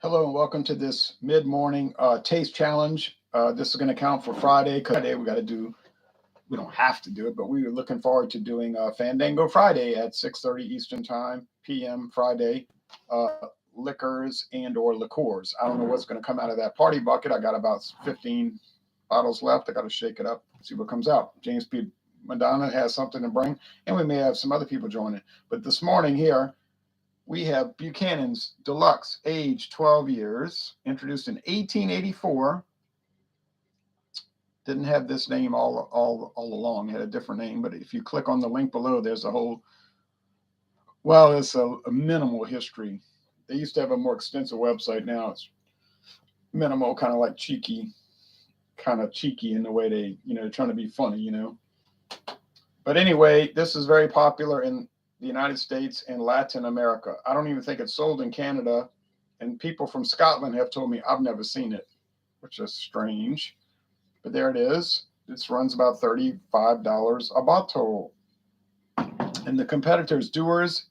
Hello and welcome to this mid-morning taste challenge. This is going to count for Friday because Friday we don't have to do it, but we were looking forward to doing Fandango Friday at 6:30 Eastern Time, PM Friday, liquors and or liqueurs. I don't know what's going to come out of that party bucket. I got about 15 bottles left. I got to shake it up, see what comes out. James P. Madonna has something to bring, and we may have some other people joining. But this morning here, we have Buchanan's Deluxe, age 12 years, introduced in 1884. Didn't have this name all along, had a different name, but if you click on the link below, there's a whole, well, it's a minimal history. They used to have a more extensive website. Now it's minimal, kind of like cheeky, kind of cheeky in the way they, trying to be funny. But anyway, this is very popular in the United States and Latin America. I don't even think it's sold in Canada. And people from Scotland have told me I've never seen it, which is strange. But there it is. This runs about $35 a bottle. And the competitors, Dewar's,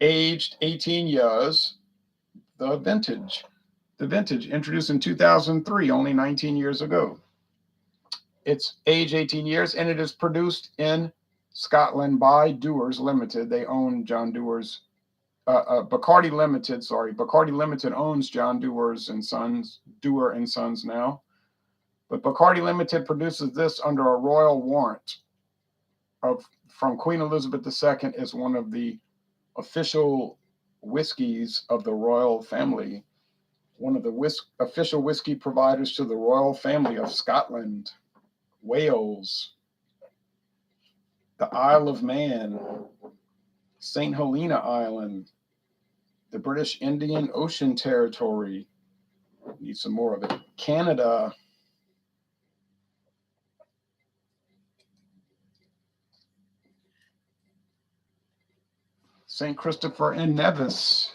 aged 18 years. The vintage, introduced in 2003, only 19 years ago. It's age 18 years, and it is produced in Scotland by Dewar's Limited. They own John Dewar's, Bacardi Limited. Sorry, Bacardi Limited owns John Dewar's and Sons, Dewar and Sons now. But Bacardi Limited produces this under a royal warrant from Queen Elizabeth II as one of the official whiskies of the royal family, one of the official whiskey providers to the royal family of Scotland, Wales, the Isle of Man, St. Helena Island, the British Indian Ocean Territory. Need some more of it. Canada, St. Christopher and Nevis,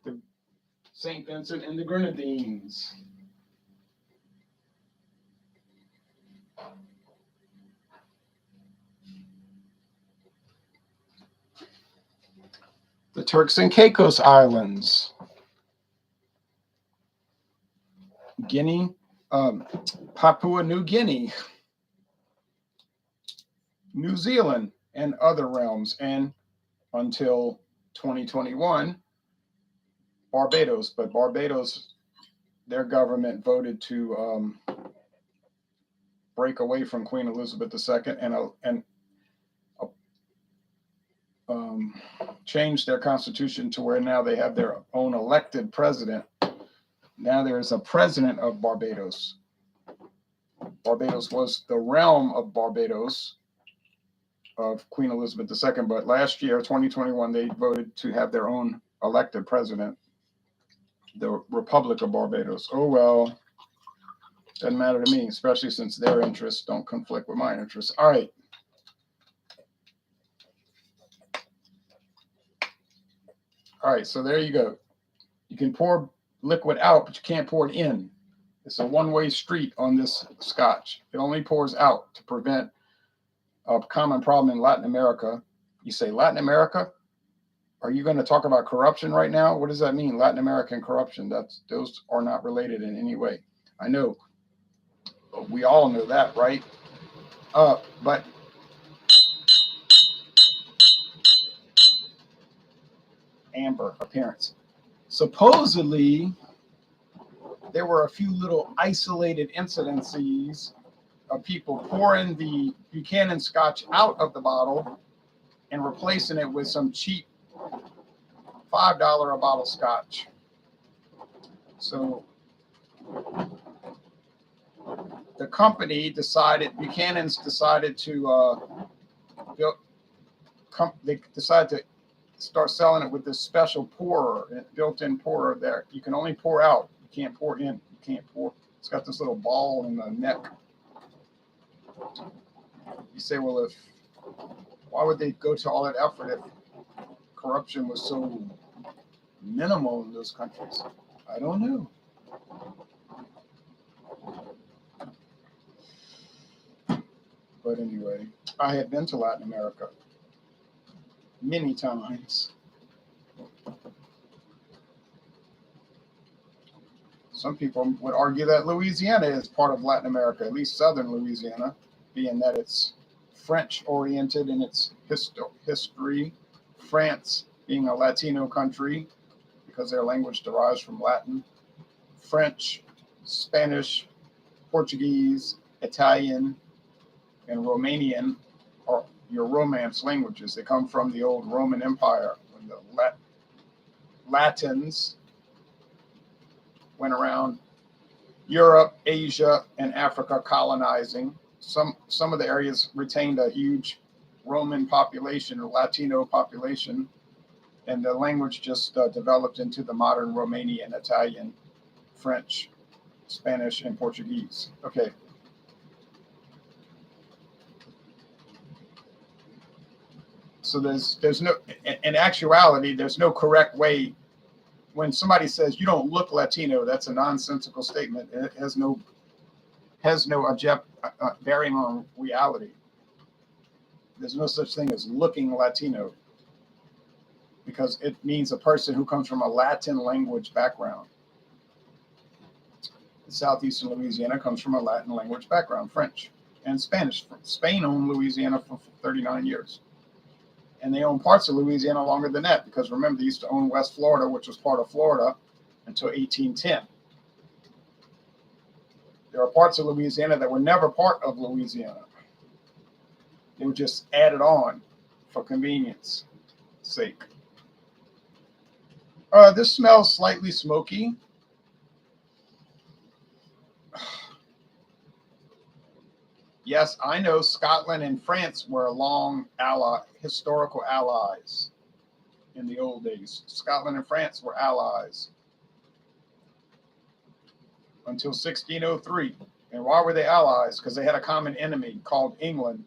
the St. Vincent and the Grenadines. The Turks and Caicos Islands, Guinea, Papua New Guinea, New Zealand, and other realms, and until 2021, Barbados. But Barbados, their government voted to break away from Queen Elizabeth II and changed their constitution to where now they have their own elected president. Now there is a president of Barbados. Barbados was the realm of Barbados of Queen Elizabeth II, but last year, 2021, they voted to have their own elected president, the Republic of Barbados. Oh, well, doesn't matter to me, especially since their interests don't conflict with my interests. All right. All right, so there you go. You can pour liquid out, but you can't pour it in. It's a one-way street on this Scotch. It only pours out to prevent a common problem in Latin America. You say Latin America? Are you going to talk about corruption right now? What does that mean, Latin American corruption? Those are not related in any way. I know. We all know that, right? But amber appearance. Supposedly, there were a few little isolated incidences of people pouring the Buchanan Scotch out of the bottle and replacing it with some cheap $5 a bottle Scotch. So the company Buchanan's decided to they decided to start selling it with this special pourer, built-in pourer there. You can only pour out. You can't pour in. You can't pour. It's got this little ball in the neck. You say, well, why would they go to all that effort if corruption was so minimal in those countries? I don't know. But anyway, I have been to Latin America many times. Some people would argue that Louisiana is part of Latin America, at least southern Louisiana, being that it's French oriented in its history. France being a Latino country because their language derives from Latin. French, Spanish, Portuguese, Italian, and Romanian are your Romance languages. They come from the old Roman Empire when the Latins went around Europe, Asia, and Africa colonizing. Some of the areas retained a huge Roman population or Latino population, and the language just developed into the modern Romanian, Italian, French, Spanish, and Portuguese. Okay. So there's no, in actuality, there's no correct way. When somebody says you don't look Latino, that's a nonsensical statement. It has no bearing on reality. There's no such thing as looking Latino, because it means a person who comes from a Latin language background. Southeastern Louisiana comes from a Latin language background, French and Spanish. Spain owned Louisiana for 39 years. And they owned parts of Louisiana longer than that, because remember, they used to own West Florida, which was part of Florida, until 1810. There are parts of Louisiana that were never part of Louisiana. They were just added on for convenience sake. This smells slightly smoky. Yes, I know Scotland and France were long historical allies in the old days. Scotland and France were allies until 1603. And why were they allies? Because they had a common enemy called England.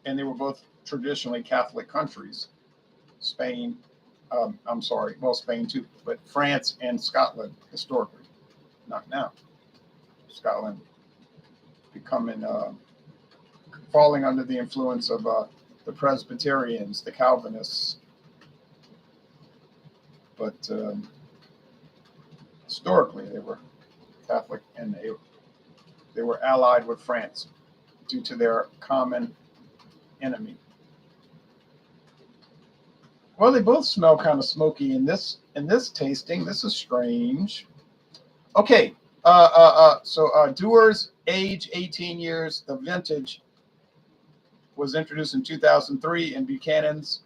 And they were both traditionally Catholic countries. Spain, Spain too, but France and Scotland historically, not now. Scotland becoming, falling under the influence of the Presbyterians, the Calvinists. But historically, they were Catholic, and they were allied with France due to their common enemy. Well, they both smell kind of smoky in this tasting. This is strange. Okay, so Dewar's age 18 years. The vintage was introduced in 2003, and Buchanan's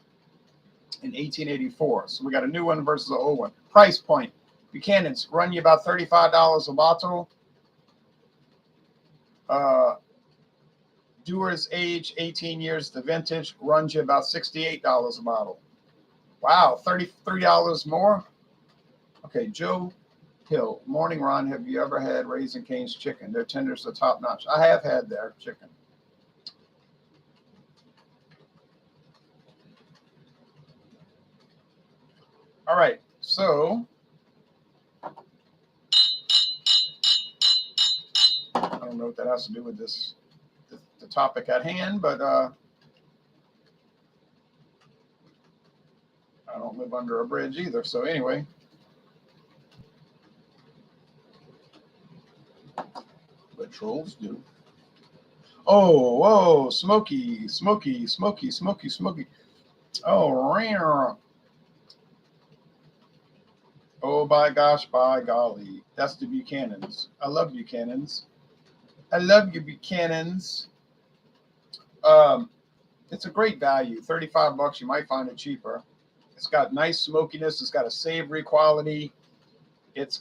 in 1884. So we got a new one versus an old one. Price point: Buchanan's run you about $35 a bottle. Dewar's age 18 years. The vintage runs you about $68 a bottle. Wow, $33 more? Okay, Joe Hill, Morning Ron, have you ever had Raising Cane's chicken? Their tenders are top notch. I have had their chicken. All right, so I don't know what that has to do with the topic at hand, but I don't live under a bridge either. So anyway, but trolls do. Oh, whoa, smoky. Oh, rare. Oh, by gosh, by golly. That's the Buchanan's. I love Buchanan's. I love you, Buchanan's. It's a great value. $35. You might find it cheaper. It's got nice smokiness. It's got a savory quality. It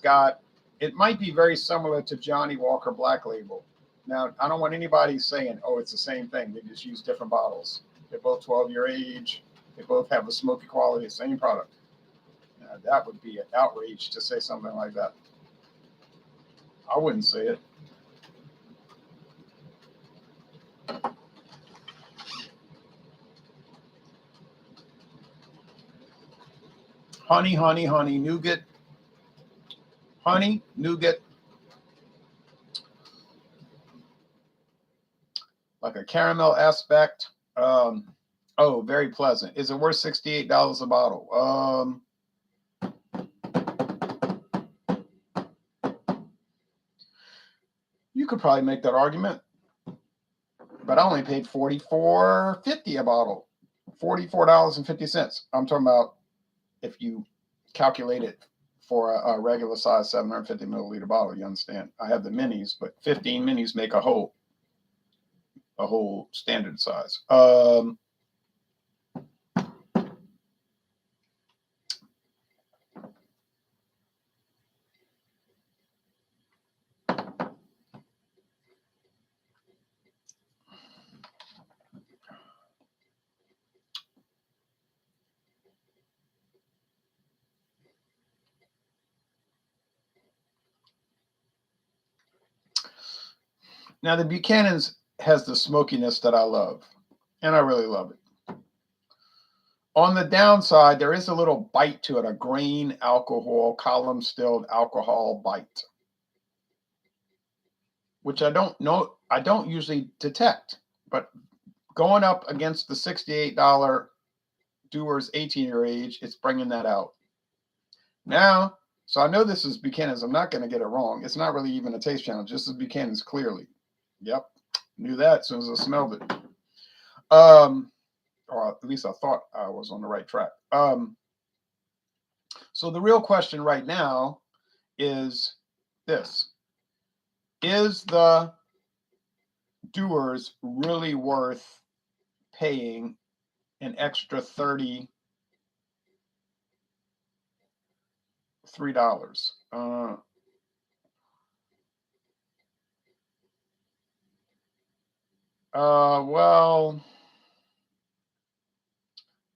might be very similar to Johnnie Walker Black Label. Now, I don't want anybody saying, oh, it's the same thing. They just use different bottles. They're both 12-year age. They both have a smoky quality, same product. That would be an outrage to say something like that. I wouldn't say it. Honey, nougat. Honey, nougat. like a caramel aspect. Oh, very pleasant. Is it worth $68 a bottle? You could probably make that argument, but I only paid $44.50 a bottle. $44.50. I'm talking about if you calculate it for a regular size 750 milliliter bottle. You understand? I have the minis, but 15 minis make a whole standard size. Now the Buchanan's has the smokiness that I love, and I really love it. On the downside, there is a little bite to it, a grain alcohol, column distilled alcohol bite, which I don't usually detect, but going up against the $68 Dewar's 18-year age, it's bringing that out. Now, so I know this is Buchanan's. I'm not going to get it wrong. It's not really even a taste challenge. This is Buchanan's clearly. Yep, knew that as soon as I smelled it. Or at least I thought I was on the right track. So the real question right now is this. Is the Dewar's really worth paying an extra $33? Well,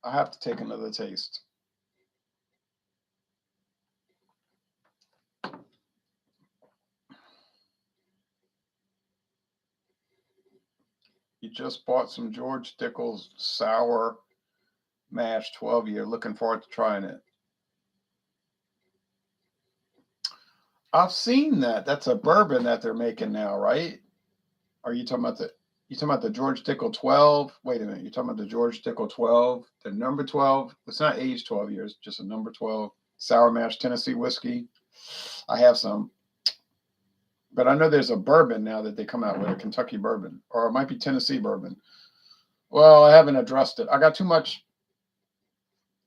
I have to take another taste. You just bought some George Dickel's sour mash 12-year. Looking forward to trying it. I've seen that. That's a bourbon that they're making now, right? Are you talking about the George Dickel 12? Wait a minute. You're talking about the George Dickel 12, the number 12. It's not aged 12 years, just a number 12 sour mash Tennessee whiskey. I have some. But I know there's a bourbon now that they come out with, a Kentucky bourbon, or it might be Tennessee bourbon. Well, I haven't addressed it. I got so much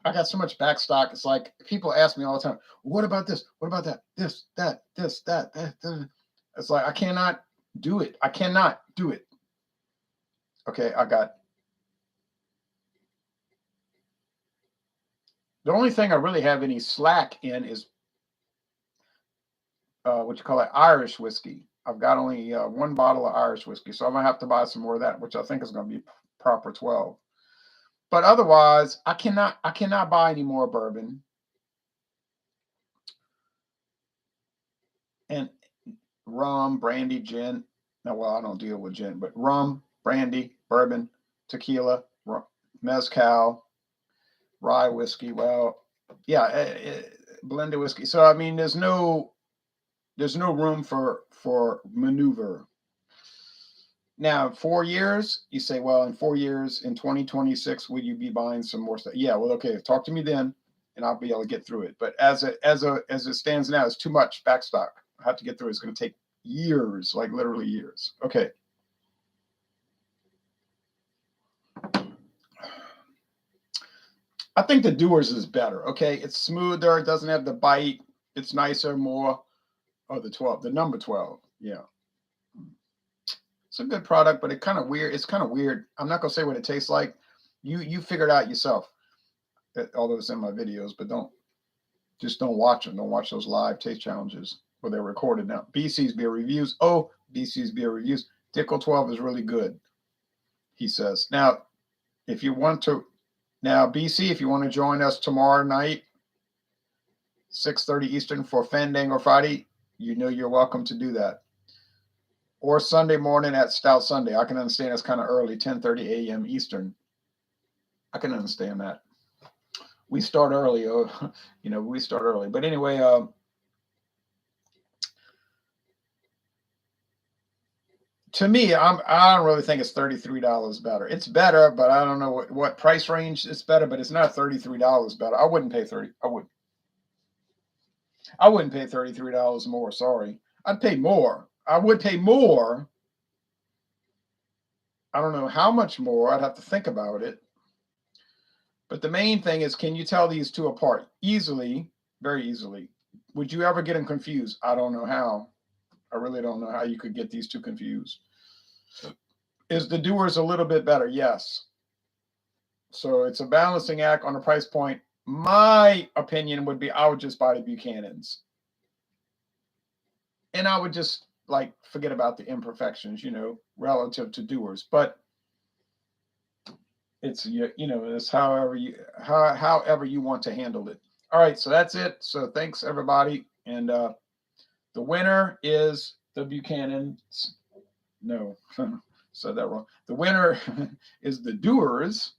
backstock. It's like people ask me all the time, what about this? What about that? This, that. It's like, I cannot do it. I cannot do it. Okay, the only thing I really have any slack in is what you call it, Irish whiskey. I've got only one bottle of Irish whiskey, so I'm gonna have to buy some more of that, which I think is gonna be proper 12. But otherwise, I cannot buy any more bourbon. And rum, brandy, gin. No, well, I don't deal with gin, but rum, brandy, bourbon, tequila, mezcal, rye whiskey. Well, yeah, blended whiskey. So I mean, there's no room for maneuver. Now, 4 years, you say, well, in 4 years, in 2026, will you be buying some more stuff? Yeah, well, okay, talk to me then, and I'll be able to get through it. But as it stands now, it's too much backstock. I have to get through it. It's going to take years, like literally years. Okay. I think the Dewar's is better. Okay, it's smoother. It doesn't have the bite. It's nicer, more. Oh, the number 12. Yeah. It's a good product, but it's kind of weird. I'm not gonna say what it tastes like. You figure it out yourself. Although it's in my videos, but don't watch them. Don't watch those live taste challenges where they're recorded now. BC's beer reviews. Oh, BC's beer reviews. Dickel 12 is really good, he says. Now, if you want to, BC, if you want to join us tomorrow night, 6:30 Eastern for Fandango Friday, you know you're welcome to do that. Or Sunday morning at Stout Sunday. I can understand it's kind of early, 10:30 a.m. Eastern. I can understand that. We start early, we start early. But anyway, To me, I don't really think it's $33 better. It's better, but I don't know what price range it's better, but it's not $33 better. I wouldn't pay 30. I wouldn't pay $33 more. Sorry. I'd pay more. I would pay more. I don't know how much more. I'd have to think about it. But the main thing is, can you tell these two apart? Easily, very easily. Would you ever get them confused? I don't know how. I really don't know how you could get these two confused. Is the Dewar's a little bit better? Yes. So it's a balancing act on the price point. My opinion would be I would just buy the Buchanan's. And I would just like forget about the imperfections, relative to Dewar's. But it's it's however you want to handle it. All right, so that's it. So thanks everybody. And the winner is the Buchanan's. No, said that wrong. The winner is the Dewar's.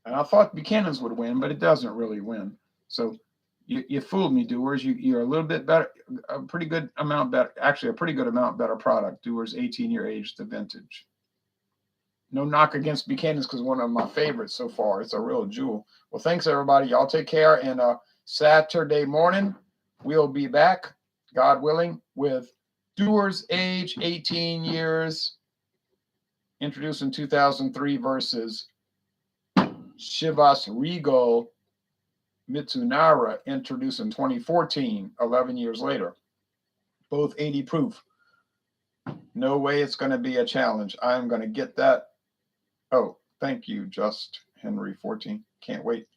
And I thought Buchanan's would win, but it doesn't really win. So you fooled me, Dewar's. You're a little bit better, a pretty good amount better, actually a pretty good amount better product. Dewar's 18-year age, the vintage. No knock against Buchanan's because one of my favorites so far. It's a real jewel. Well, thanks everybody. Y'all take care. And Saturday morning, we'll be back, God willing, with Dewar's age, 18 years, introduced in 2003 versus Chivas Regal Mitsunara, introduced in 2014, 11 years later. Both 80 proof. No way it's going to be a challenge. I'm going to get that. Oh, thank you, Just Henry 14. Can't wait.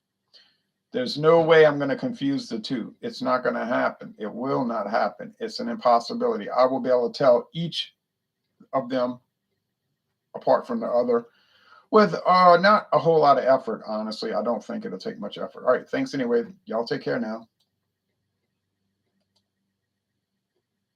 There's no way I'm going to confuse the two. It's not going to happen. It will not happen. It's an impossibility. I will be able to tell each of them apart from the other with not a whole lot of effort, honestly. I don't think it'll take much effort. All right, thanks anyway. Y'all take care now.